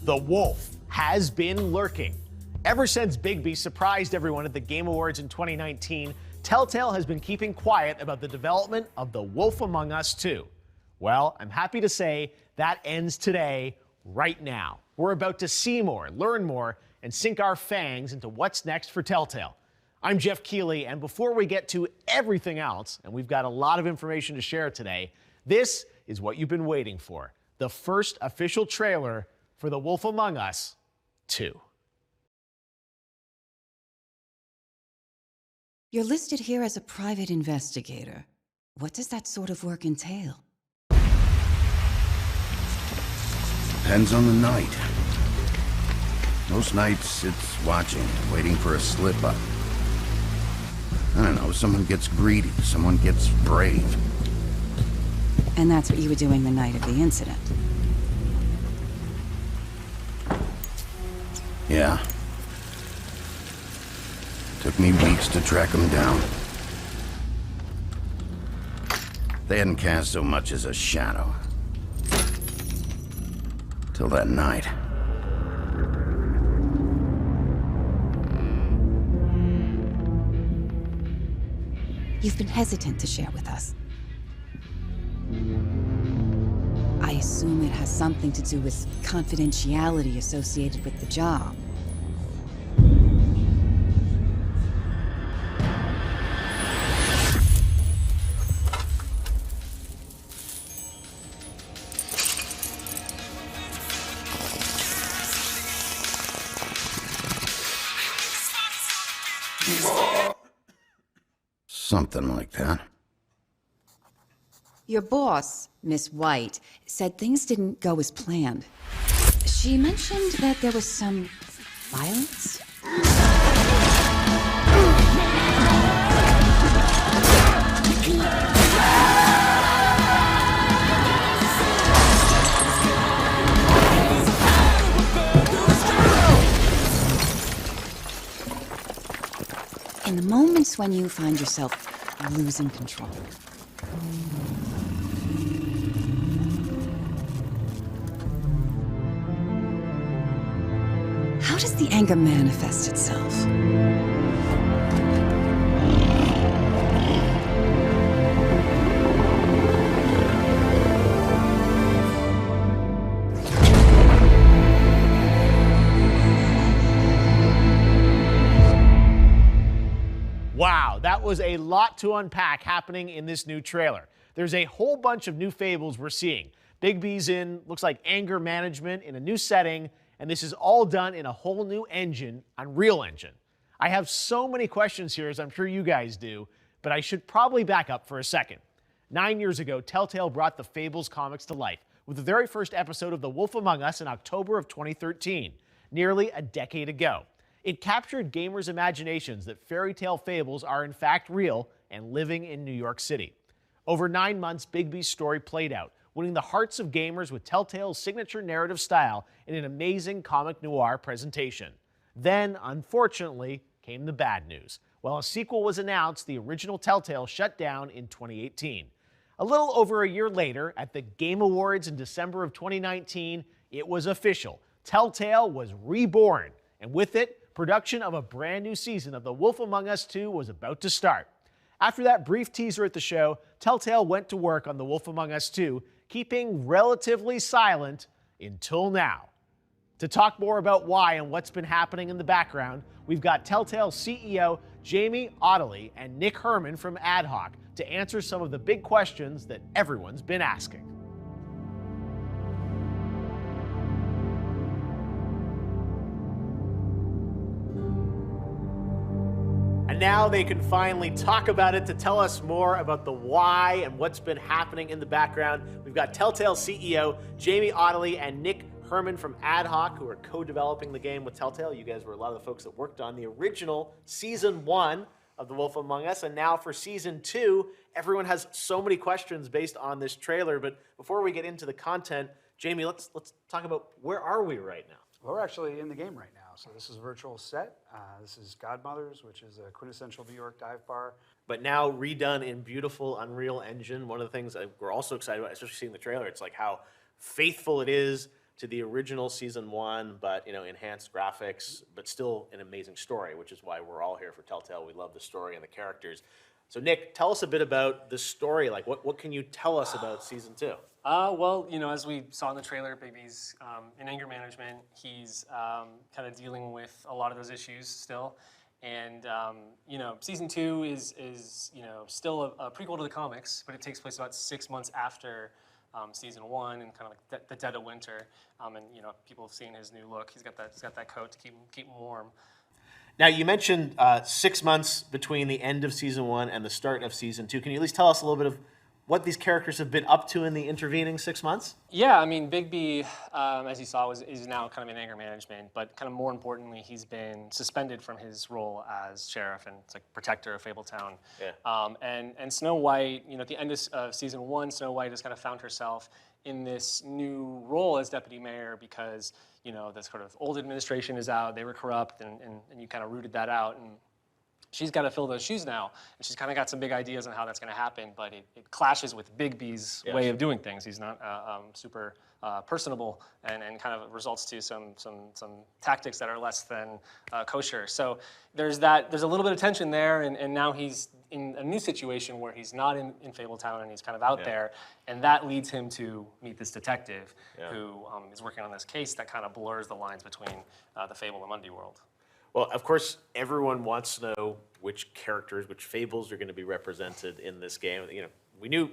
The wolf has been lurking. Ever since Bigby surprised everyone at the Game Awards in 2019, Telltale has been keeping quiet about the development of The Wolf Among Us 2. Well, I'm happy to say that ends today, right now. We're about to see more, learn more, and sink our fangs into what's next for Telltale. I'm Geoff Keighley, and before we get to everything else, and we've got a lot of information to share today, this is what you've been waiting for. The first official trailer for The Wolf Among Us 2. You're listed here as a private investigator. What does that sort of work entail? Depends on the night. Most nights it's watching, waiting for a slip-up. I don't know, someone gets greedy, someone gets brave. And that's what you were doing the night of the incident. Yeah. Took me weeks to track them down. They hadn't cast so much as a shadow. Till that night. You've been hesitant to share with us. I assume it has something to do with confidentiality associated with the job. Something like that. Your boss, Miss White, said things didn't go as planned. She mentioned that there was some violence. In the moments when you find yourself losing control. How does the anger manifest itself? Wow, that was a lot to unpack happening in this new trailer. There's a whole bunch of new fables we're seeing. Bigby's in, looks like anger management in a new setting, and this is all done in a whole new engine, Unreal Engine. I have so many questions here, as I'm sure you guys do, but I should probably back up for a second. 9 years ago, Telltale brought the Fables comics to life with the very first episode of The Wolf Among Us in October of 2013, nearly a decade ago. It captured gamers' imaginations that fairy tale fables are in fact real and living in New York City. Over 9 months, Bigby's story played out, winning the hearts of gamers with Telltale's signature narrative style in an amazing comic noir presentation. Then, unfortunately, came the bad news. While a sequel was announced, the original Telltale shut down in 2018. A little over a year later, at the Game Awards in December of 2019, it was official. Telltale was reborn, and with it, production of a brand new season of The Wolf Among Us 2 was about to start. After that brief teaser at the show, Telltale went to work on The Wolf Among Us 2, keeping relatively silent until now. To talk more about why and what's been happening in the background, we've got Telltale CEO Jamie OTTILIE and Nick HERMAN from AdHoc to answer some of the big questions that everyone's been asking. And now they can finally talk about it to tell us more about the why and what's been happening in the background. We've got Telltale CEO Jamie OTTILIE and Nick HERMAN from AdHoc, who are co-developing the game with Telltale. You guys were a lot of the folks that worked on the original Season 1 of The Wolf Among Us, and now for Season 2, everyone has so many questions based on this trailer. But before we get into the content, Jamie, let's talk about where are we right now? Well, we're actually in the game right now. So this is a virtual set. This is Godmother's, which is a quintessential New York dive bar. But now redone in beautiful Unreal Engine. One of the things we're also excited about, especially seeing the trailer, it's like how faithful it is to the original season 1, but enhanced graphics, but still an amazing story, which is why we're all here for Telltale. We love the story and the characters. So Nick, tell us a bit about the story. Like, what can you tell us about season 2? Well, as we saw in the trailer, Bigby's in anger management. He's kind of dealing with a lot of those issues still. And, season 2 is still a prequel to the comics, but it takes place about 6 months after season 1 and kind of like the dead of winter. And, people have seen his new look. He's got that coat to keep him warm. Now, you mentioned 6 months between the end of season 1 and the start of season 2. Can you at least tell us a little bit of what these characters have been up to in the intervening 6 months? Yeah, I mean, Bigby, as you saw, is now kind of in anger management, but kind of more importantly, he's been suspended from his role as sheriff and it's like protector of Fabletown. Yeah. And Snow White, at the end of season 1, Snow White has kind of found herself in this new role as deputy mayor because, the sort of old administration is out, they were corrupt, and you kind of rooted that out. And she's got to fill those shoes now, and she's kind of got some big ideas on how that's going to happen, but it clashes with Bigby's way of doing things. He's not super personable, and kind of results to some tactics that are less than kosher. So there's a little bit of tension there, and now he's in a new situation where he's not in Fabletown and he's kind of out there, and that leads him to meet this detective who is working on this case that kind of blurs the lines between the Fable and Mundy world. Well, of course, everyone wants to know which characters, which fables are going to be represented in this game. We knew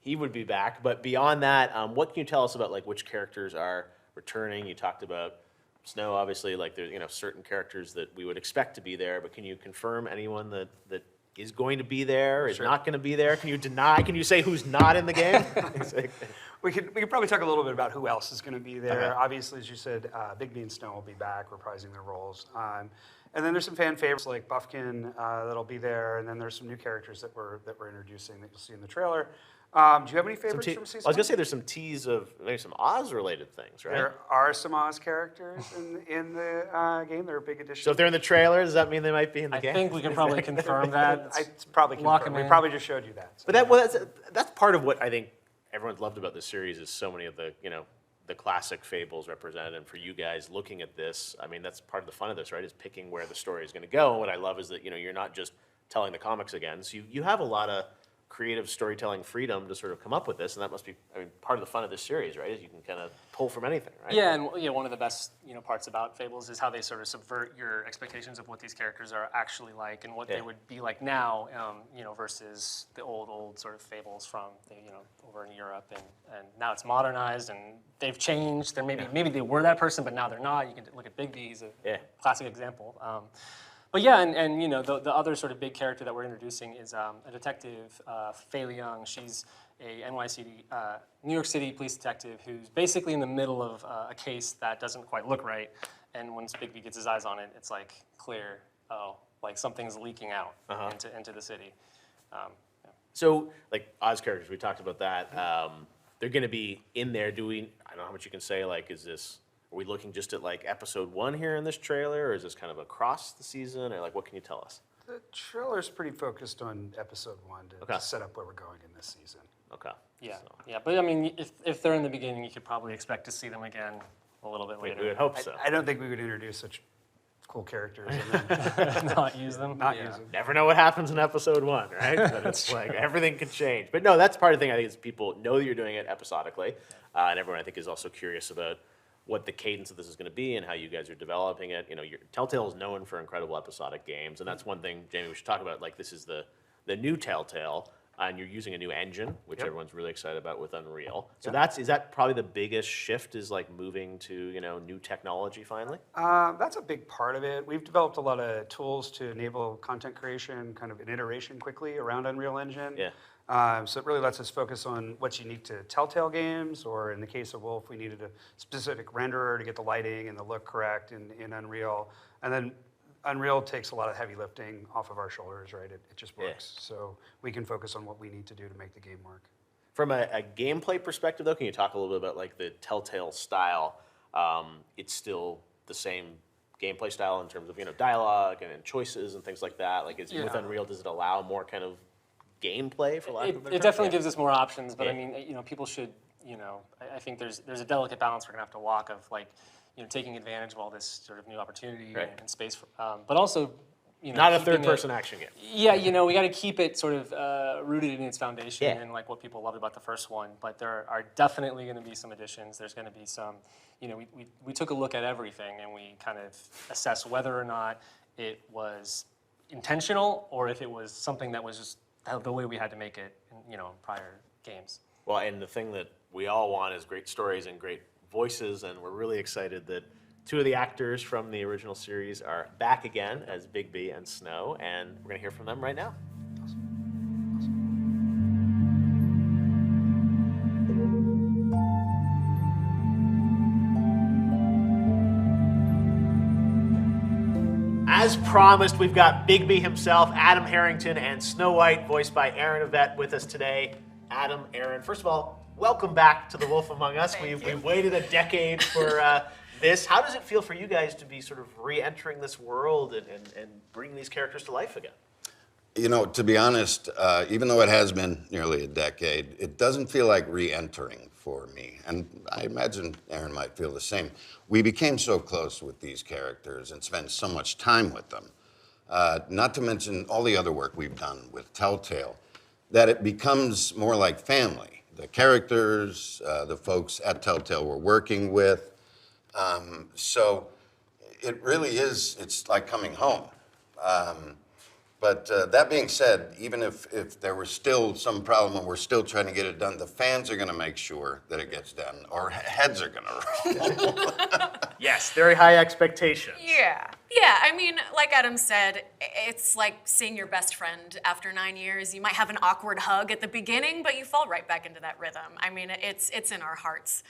he would be back, but beyond that, what can you tell us about like which characters are returning? You talked about Snow, obviously, like there's certain characters that we would expect to be there, but can you confirm anyone that is going to be there, is not going to be there? Can you deny? Can you say who's not in the game? We could probably talk a little bit about who else is going to be there. Okay. Obviously, as you said, Bigby and Snow will be back, reprising their roles. And then there's some fan favorites like Buffkin that'll be there, and then there's some new characters that we're introducing that you'll see in the trailer. Do you have any favorites from season 1? I was going to say there's some tease of maybe some Oz-related things, right? There are some Oz characters in the game. They're a big addition. So if they're in the trailer, does that mean they might be in the game? I think we can probably confirm that. It's probably Lock confirmed. 'em We in. probably just showed you that. So. But that's part of what I think everyone's loved about this series is so many of the the classic fables represented. And for you guys looking at this, I mean, that's part of the fun of this, right? Is picking where the story is going to go. And what I love is that you're not just telling the comics again. So you have a lot of creative storytelling freedom to sort of come up with this, and that must be, part of the fun of this series, right? Is you can kind of pull from anything, right? Yeah, and one of the best parts about Fables is how they sort of subvert your expectations of what these characters are actually like and what they would be like now, versus the old sort of Fables from over in Europe, and now it's modernized and they've changed. They're maybe they were that person, but now they're not. You can look at Bigby; he's a classic example. But yeah, and the other sort of big character that we're introducing is a detective, Faye Leung. She's a New York City police detective who's basically in the middle of a case that doesn't quite look right. And once Bigby gets his eyes on it, it's like clear, like something's leaking out into the city. So, like Oz characters, we talked about that. They're going to be in there doing. I don't know how much you can say. Like, are we looking just at like episode 1 here in this trailer, or is this kind of across the season, or like what can you tell us? The trailer's pretty focused on episode 1 to set up where we're going in this season. Okay. Yeah, but I mean, if they're in the beginning, you could probably expect to see them again a little bit later. We would hope so. I don't think we would introduce such cool characters and then Not use them. use them. Never know what happens in episode 1, right? But it's like everything can change. But no, that's part of the thing. I think is people know that you're doing it episodically, and everyone I think is also curious about what the cadence of this is going to be and how you guys are developing it. Telltale is known for incredible episodic games, and that's one thing, Jamie, we should talk about. Like, this is the new Telltale, and you're using a new engine, which everyone's really excited about with Unreal. So is that probably the biggest shift, is like moving to new technology finally? That's a big part of it. We've developed a lot of tools to enable content creation, kind of an iteration quickly around Unreal Engine. Yeah. So it really lets us focus on what's unique to Telltale games, or in the case of Wolf, we needed a specific renderer to get the lighting and the look correct in Unreal. And then Unreal takes a lot of heavy lifting off of our shoulders, right? It just works. So we can focus on what we need to do to make the game work. From a gameplay perspective, though, can you talk a little bit about like the Telltale style? It's still the same gameplay style in terms of dialogue and choices and things like that. Like, with Unreal, does it allow more kind of gameplay, for lack of a better term? It definitely gives us more options, but I mean, people should, I think there's a delicate balance we're gonna have to walk of like, taking advantage of all this sort of new opportunity and space, but also, Not a third-person action game. Yeah, we got to keep it sort of rooted in its foundation and like what people loved about the first one. But there are definitely going to be some additions. There's going to be some, we took a look at everything and we kind of assessed whether or not it was intentional or if it was something that was just the way we had to make it, in prior games. Well, and the thing that we all want is great stories and great voices, and we're really excited that two of the actors from the original series are back again as Bigby and Snow, and we're going to hear from them right now. As promised, we've got Bigby himself, Adam Harrington, and Snow White, voiced by Aaron Yvette, with us today. Adam, Aaron, first of all, welcome back to The Wolf Among Us. We've waited a decade for this. How does it feel for you guys to be sort of re-entering this world and bringing these characters to life again? To be honest, even though it has been nearly a decade, it doesn't feel like re-entering for me. And I imagine Aaron might feel the same. We became so close with these characters and spent so much time with them, not to mention all the other work we've done with Telltale, that it becomes more like family. The characters, the folks at Telltale we're working with. So it really is, it's like coming home. But that being said, even if there was still some problem and we're still trying to get it done, the fans are going to make sure that it gets done, or heads are going to roll. Yes, very high expectations. Yeah. I mean, like Adam said, it's like seeing your best friend after 9 years. You might have an awkward hug at the beginning, but you fall right back into that rhythm. I mean, it's in our hearts.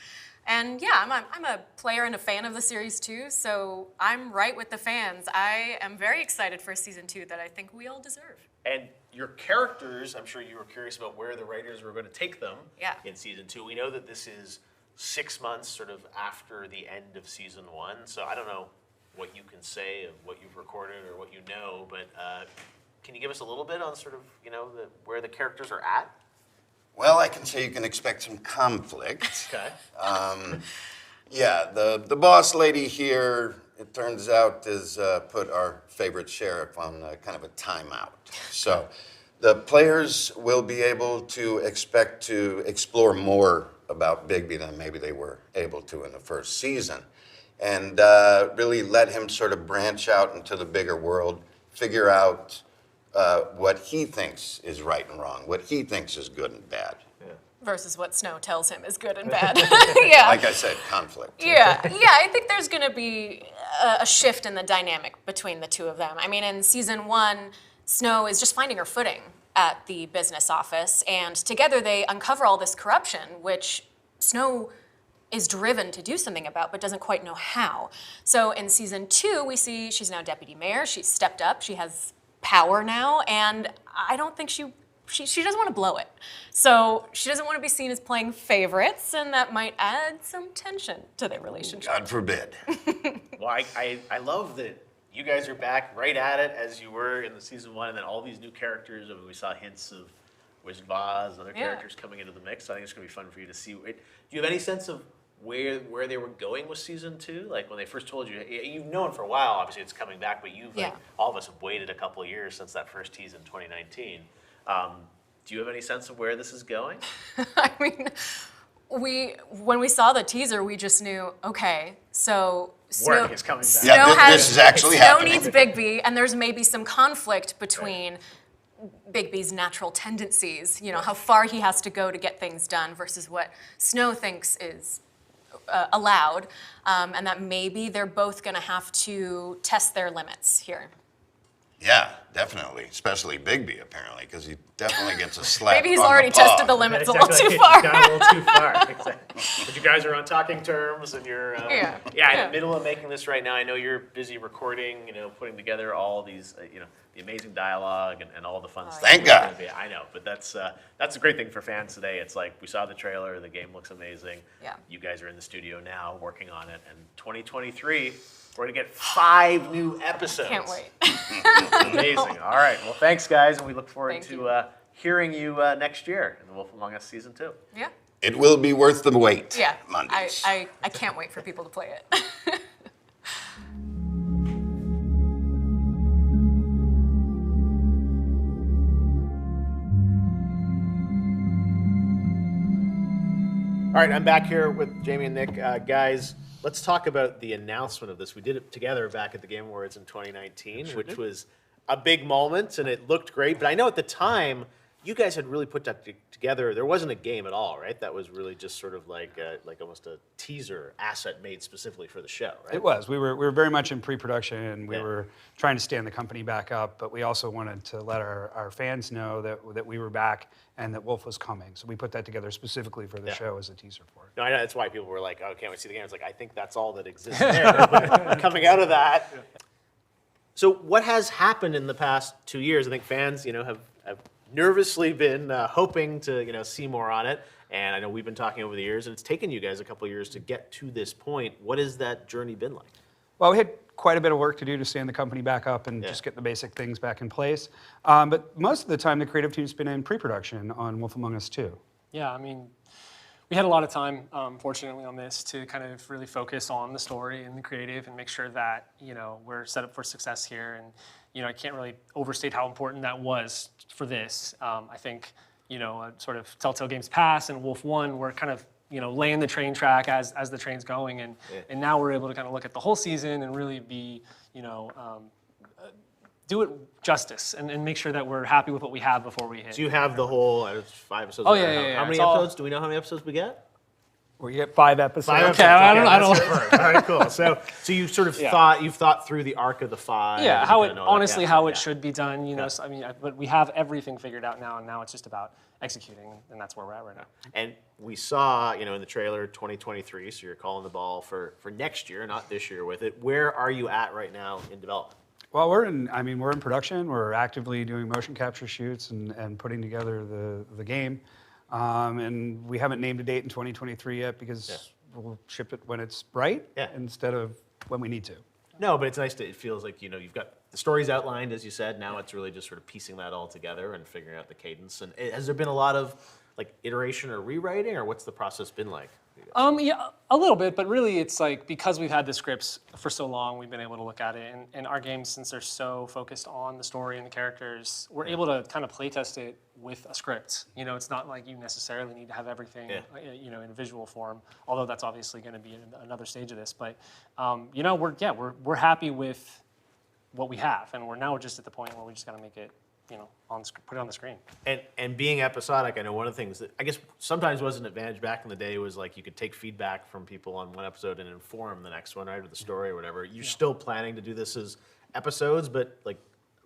And yeah, I'm a player and a fan of the series too, so I'm right with the fans. I am very excited for season 2 that I think we all deserve. And your characters, I'm sure you were curious about where the writers were going to take them in season 2. We know that this is 6 months sort of after the end of season 1, so I don't know what you can say of what you've recorded or what you know, but can you give us a little bit on sort of, where the characters are at? Well, I can say you can expect some conflict. Okay. The boss lady here, it turns out, has put our favorite sheriff on kind of a timeout. So the players will be able to expect to explore more about Bigby than maybe they were able to in the first season. And really let him sort of branch out into the bigger world, figure out what he thinks is right and wrong, what he thinks is good and bad. Versus what Snow tells him is good and bad. Yeah. Like I said, conflict. Yeah, I think there's going to be a shift in the dynamic between the two of them. I mean, in season 1, Snow is just finding her footing at the business office, and together they uncover all this corruption, which Snow is driven to do something about, but doesn't quite know how. So in season 2, we see she's now deputy mayor. She's stepped up. She has power now, and I don't think she doesn't want to blow it. So she doesn't want to be seen as playing favorites, and that might add some tension to their relationship. God forbid. Well, I love that you guys are back right at it as you were in the season 1, and then all these new characters. I mean, we saw hints of Wizard of Oz and other characters coming into the mix. I think it's going to be fun for you to see. Do you have any sense of where they were going with season 2? Like when they first told you, you've known for a while, obviously it's coming back, but all of us have waited a couple of years since that first tease in 2019. Do you have any sense of where this is going? I mean, when we saw the teaser, we just knew, okay, so Snow Work is coming back. Yeah, this is actually happening. Snow needs Bigby, and there's maybe some conflict between Bigby's natural tendencies, how far he has to go to get things done versus what Snow thinks is allowed, and that maybe they're both going to have to test their limits here. Yeah, definitely. Especially Bigby, apparently, because he definitely gets a slap. Maybe he's on already the paw. tested the limits a little too far. Gone a little too far. Exactly. But you guys are on talking terms, and you're in the middle of making this right now. I know you're busy recording, putting together all these, the amazing dialogue and all the fun stuff. Thank God. I know, but that's a great thing for fans today. It's like we saw the trailer, the game looks amazing. Yeah. You guys are in the studio now working on it, and 2023. We're going to get 5 new episodes. Can't wait. Amazing. All right. Well, thanks, guys, and we look forward to hearing you next year in The Wolf Among Us Season 2. Yeah. It will be worth the wait. Yeah. Mondays. I can't wait for people to play it. All right, I'm back here with Jamie and Nick. Guys, let's talk about the announcement of this. We did it together back at the Game Awards in 2019, which was a big moment, and it looked great. But I know at the time, you guys had really put that together. There wasn't a game at all, right? That was really just sort of like almost a teaser asset made specifically for the show, right? It was. We were very much in pre-production. We were trying to stand the company back up, but we also wanted to let our fans know that we were back and that Wolf was coming. So we put that together specifically for the show as a teaser for it. No, I know that's why people were like, "Oh, can't we see the game?" It's like I think that's all that exists there. But coming out of that. So what has happened in the past 2 years? I think fans, have nervously been hoping to, see more on it. And I know we've been talking over the years, and it's taken you guys a couple of years to get to this point. What has that journey been like? Well, we had quite a bit of work to do to stand the company back up and just get the basic things back in place. But most of the time, the creative team's been in pre-production on Wolf Among Us 2. Yeah, I mean, we had a lot of time, fortunately, on this to kind of really focus on the story and the creative and make sure that, we're set up for success here. And, I can't really overstate how important that was for this. I think, sort of Telltale Games Pass and Wolf 1 were kind of, laying the train track as the train's going. And now we're able to kind of look at the whole season and really be, do it justice and make sure that we're happy with what we have before we hit. So you have the whole 5 episodes. Oh, yeah. How many episodes? Do we know how many episodes we get? We get 5 episodes. 5 episodes. Okay, I don't All right, cool. So you sort of you've thought through the arc of the 5. Yeah, how it honestly should be done. So, but we have everything figured out now, and now it's just about executing, and that's where we're at right now. And we saw, in the trailer 2023, so you're calling the ball for next year, not this year with it. Where are you at right now in development? Well, we're in production. We're actively doing motion capture shoots and putting together the game. And we haven't named a date in 2023 yet because we'll ship it when it's right instead of when we need to. No, but it's nice it feels like, you've got the stories outlined, as you said. Now it's really just sort of piecing that all together and figuring out the cadence. And has there been a lot of iteration or rewriting, or what's the process been like? Yeah, a little bit, but really it's like because we've had the scripts for so long, we've been able to look at it. And our games, since they're so focused on the story and the characters, we're able to kind of play test it with a script. It's not like you necessarily need to have everything, in a visual form, although that's obviously going to be another stage of this. But, we're happy with what we have. And we're now just at the point where we just got to make it, put it on the screen. And being episodic, I know one of the things that I guess sometimes was an advantage back in the day was you could take feedback from people on one episode and inform the next one, right, or the story or whatever. You're still planning to do this as episodes, but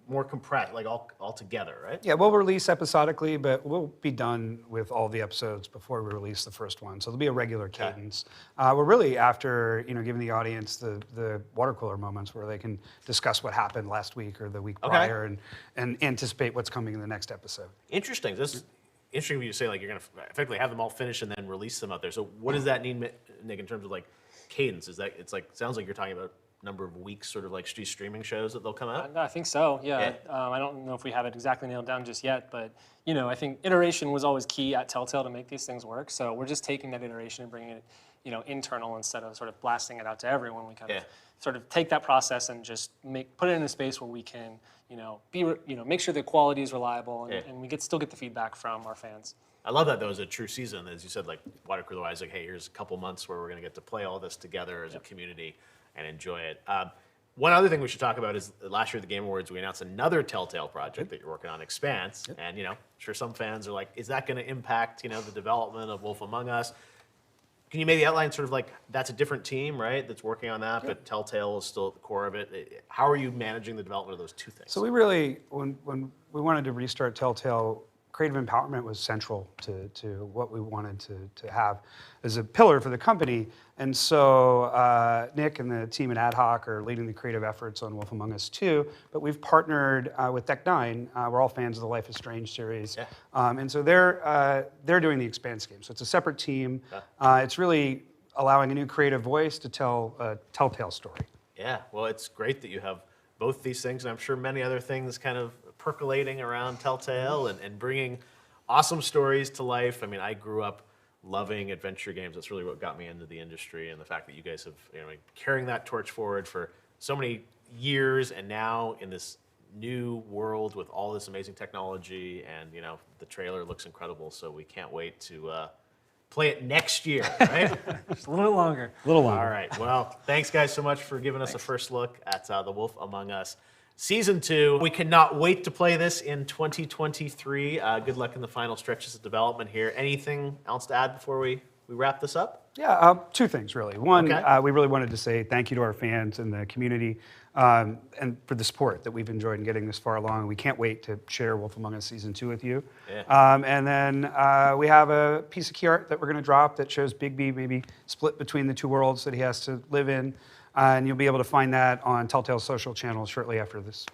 more compressed, all together, right? Yeah, we'll release episodically, but we'll be done with all the episodes before we release the first one. So there'll be a regular cadence. We're really after, giving the audience the water cooler moments where they can discuss what happened last week or the week prior and anticipate what's coming in the next episode. Interesting. This is interesting when you say you're going to effectively have them all finished and then release them out there. So what does that mean, Nick, in terms of cadence? Is that sounds like you're talking about number of weeks, sort of streaming shows that they'll come out? I think so, yeah. I don't know if we have it exactly nailed down just yet, but I think iteration was always key at Telltale to make these things work. So we're just taking that iteration and bringing it, internal instead of sort of blasting it out to everyone. We kind of sort of take that process and just put it in a space where we can, make sure the quality is reliable and we still get the feedback from our fans. I love that, though, as a true season. As you said, water cooler-wise, hey, here's a couple months where we're going to get to play all this together as a community and enjoy it. One other thing we should talk about is last year at the Game Awards, we announced another Telltale project that you're working on, Expanse. And, sure some fans are is that going to impact, the development of Wolf Among Us? Can you maybe outline sort of that's a different team, right, that's working on that, but Telltale is still at the core of it. How are you managing the development of those two things? So we really, when we wanted to restart Telltale, creative empowerment was central to what we wanted to have as a pillar for the company. And so Nick and the team at AdHoc are leading the creative efforts on Wolf Among Us 2, but we've partnered with Deck 9. We're all fans of the Life is Strange series. And so they're doing the Expanse game. So it's a separate team. It's really allowing a new creative voice to tell a Telltale story. Yeah, well, it's great that you have both these things, and I'm sure many other things kind of percolating around Telltale and bringing awesome stories to life. I mean, I grew up loving adventure games. That's really what got me into the industry, and the fact that you guys have carrying that torch forward for so many years, and now in this new world with all this amazing technology, and the trailer looks incredible. So we can't wait to play it next year, right? Just a little bit longer. All right. Well, thanks guys so much for giving us a first look at The Wolf Among Us Season 2. We cannot wait to play this in 2023. Good luck in the final stretches of development here. Anything else to add before we wrap this up? Yeah, two things really. One, Okay. we really wanted to say thank you to our fans and the community, and for the support that we've enjoyed in getting this far along. We can't wait to share Wolf Among Us Season 2 with you. Yeah. And then we have a piece of key art that we're going to drop that shows Big B maybe split between the two worlds that he has to live in. And you'll be able to find that on Telltale's social channels shortly after this.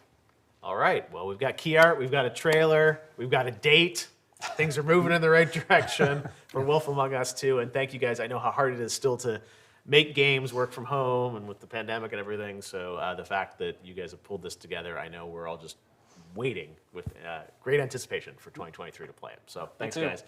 All right. Well, we've got key art, we've got a trailer, we've got a date. Things are moving in the right direction for Wolf Among Us 2. And thank you guys. I know how hard it is still to make games work from home and with the pandemic and everything. So the fact that you guys have pulled this together, I know we're all just waiting with great anticipation for 2023 to play it. So thanks, guys.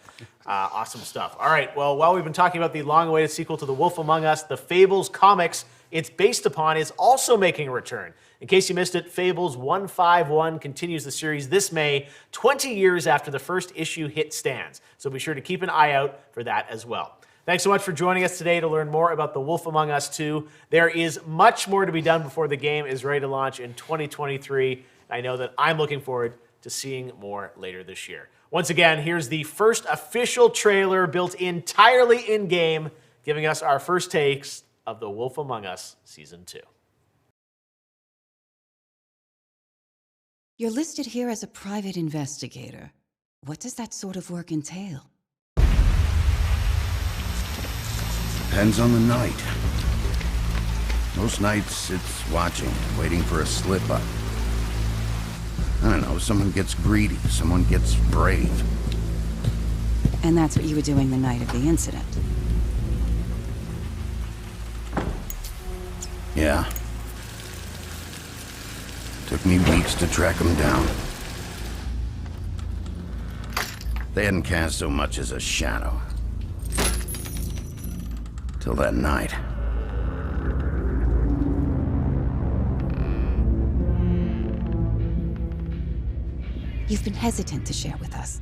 Awesome stuff. All right. Well, while we've been talking about the long-awaited sequel to The Wolf Among Us, the Fables comics it's based upon is also making a return. In case you missed it, Fables 151 continues the series this May, 20 years after the first issue hit stands. So be sure to keep an eye out for that as well. Thanks so much for joining us today to learn more about The Wolf Among Us 2. There is much more to be done before the game is ready to launch in 2023. I know that I'm looking forward to seeing more later this year. Once again, here's the first official trailer built entirely in-game, giving us our first takes of The Wolf Among Us Season 2. You're listed here as a private investigator. What does that sort of work entail? Depends on the night. Most nights it's watching, waiting for a slip-up. I don't know, someone gets greedy, someone gets brave. And that's what you were doing the night of the incident. Yeah. Took me weeks to track them down. They hadn't cast so much as a shadow. Till that night. You've been hesitant to share with us.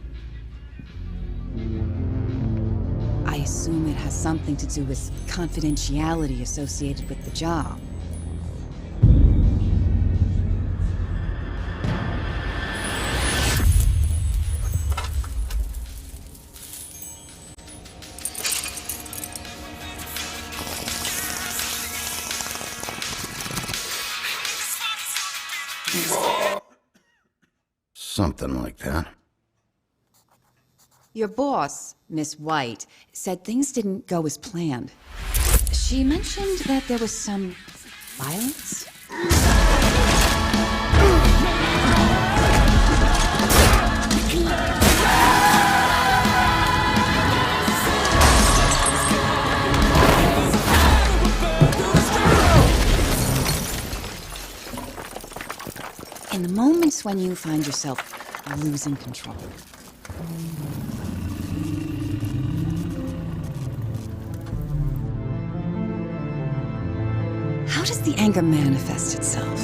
I assume it has something to do with confidentiality associated with the job. Something like that. Your boss, Miss White, said things didn't go as planned. She mentioned that there was some violence? In the moments when you find yourself losing control. How does the anger manifest itself?